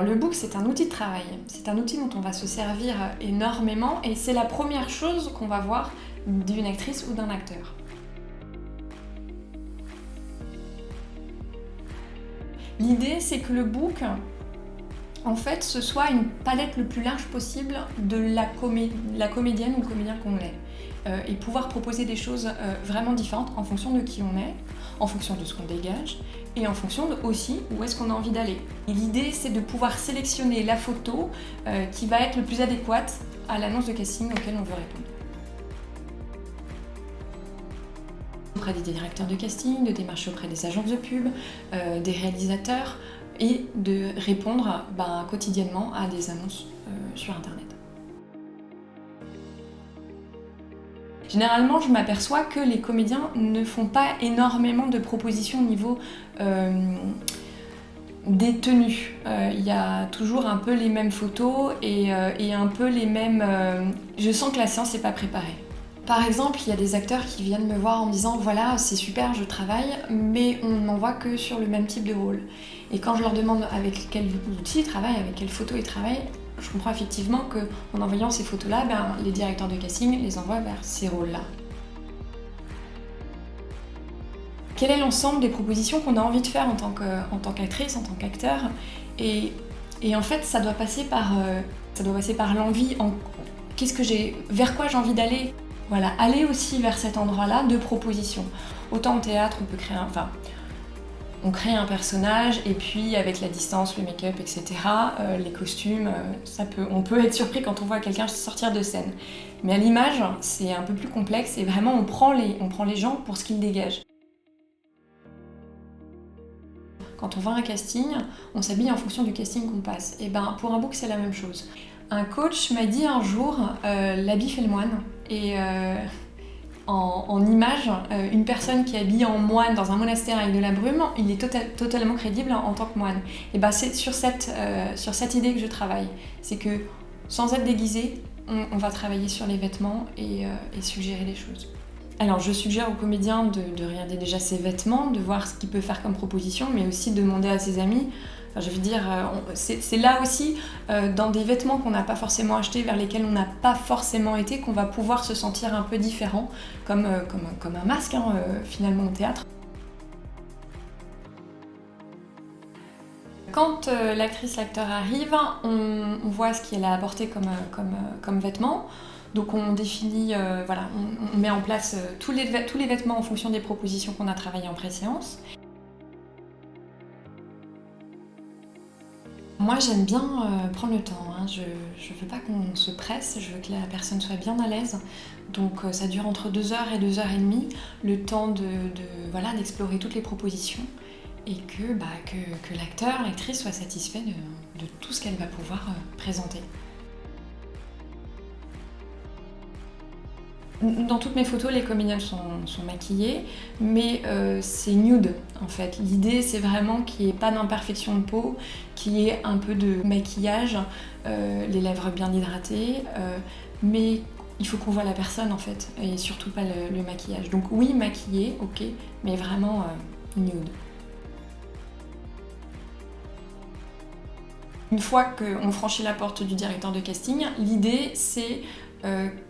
Le book, c'est un outil de travail. C'est un outil dont on va se servir énormément et c'est la première chose qu'on va voir d'une actrice ou d'un acteur. L'idée, c'est que le book, en fait, ce soit une palette le plus large possible de la comédienne ou le comédien qu'on est. Et pouvoir proposer des choses vraiment différentes en fonction de qui on est, en fonction de ce qu'on dégage et en fonction aussi où est-ce qu'on a envie d'aller. Et l'idée, c'est de pouvoir sélectionner la photo qui va être le plus adéquate à l'annonce de casting auquel on veut répondre. Auprès des directeurs de casting, de démarcher auprès des agences de pub, des réalisateurs et de répondre quotidiennement à des annonces sur Internet. Généralement, je m'aperçois que les comédiens ne font pas énormément de propositions au niveau des tenues. Il y a toujours un peu les mêmes photos et un peu les mêmes... Je sens que la séance n'est pas préparée. Par exemple, il y a des acteurs qui viennent me voir en me disant « Voilà, c'est super, je travaille, mais on ne m'envoie que sur le même type de rôle. » Et quand je leur demande avec quel outil ils travaillent, avec quelle photo ils travaillent, je comprends effectivement qu'en envoyant ces photos-là, les directeurs de casting les envoient vers ces rôles-là. Quel est l'ensemble des propositions qu'on a envie de faire en tant qu'actrice, en tant qu'acteur et en fait, ça doit passer par l'envie, vers quoi j'ai envie d'aller. Voilà, aller aussi vers cet endroit-là de proposition. Autant en théâtre, on crée un personnage et puis avec la distance, le make-up, etc., les costumes, on peut être surpris quand on voit quelqu'un sortir de scène. Mais à l'image, c'est un peu plus complexe et vraiment on prend les gens pour ce qu'ils dégagent. Quand on va à un casting, on s'habille en fonction du casting qu'on passe. Et pour un book, c'est la même chose. Un coach m'a dit un jour, l'habit fait le moine. Et en image, une personne qui est habillée en moine dans un monastère avec de la brume, il est totalement crédible en tant que moine. Et c'est sur cette idée que je travaille. C'est que sans être déguisé, on va travailler sur les vêtements et suggérer des choses. Alors je suggère aux comédiens de regarder déjà ses vêtements, de voir ce qu'il peut faire comme proposition, mais aussi de demander à ses amis. C'est là aussi, dans des vêtements qu'on n'a pas forcément achetés, vers lesquels on n'a pas forcément été, qu'on va pouvoir se sentir un peu différent, comme un masque finalement au théâtre. Quand l'actrice, l'acteur arrive, on voit ce qu'elle a apporté comme vêtements. Donc on définit, on met en place tous les vêtements en fonction des propositions qu'on a travaillées en pré-séance. Moi j'aime bien prendre le temps, je veux pas qu'on se presse, je veux que la personne soit bien à l'aise. Donc ça dure entre 2 heures et 2 heures et demie, le temps d'explorer toutes les propositions et que l'acteur, l'actrice soit satisfait de tout ce qu'elle va pouvoir présenter. Dans toutes mes photos, les comédiennes sont maquillées, mais c'est nude en fait. L'idée, c'est vraiment qu'il n'y ait pas d'imperfection de peau, qu'il y ait un peu de maquillage, les lèvres bien hydratées, mais il faut qu'on voit la personne en fait, et surtout pas le maquillage. Donc oui, maquillée, ok, mais vraiment nude. Une fois qu'on franchit la porte du directeur de casting, l'idée c'est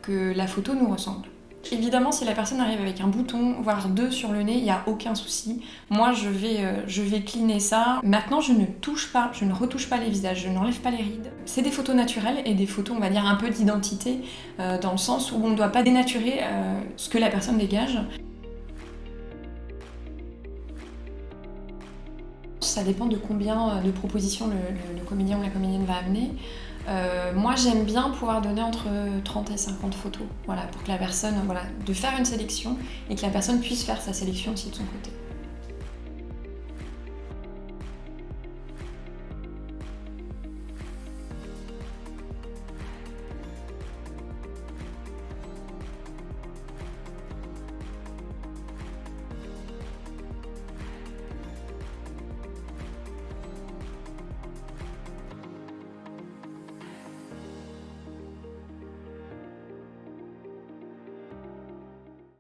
que la photo nous ressemble. Évidemment, si la personne arrive avec un bouton, voire 2 sur le nez, il n'y a aucun souci. Moi, je vais cleaner ça. Maintenant, je ne retouche pas les visages, je n'enlève pas les rides. C'est des photos naturelles et des photos, on va dire, un peu d'identité, dans le sens où on ne doit pas dénaturer ce que la personne dégage. Ça dépend de combien de propositions le comédien ou la comédienne va amener. Moi j'aime bien pouvoir donner entre 30 et 50 photos, pour que la personne, de faire une sélection et que la personne puisse faire sa sélection aussi de son côté.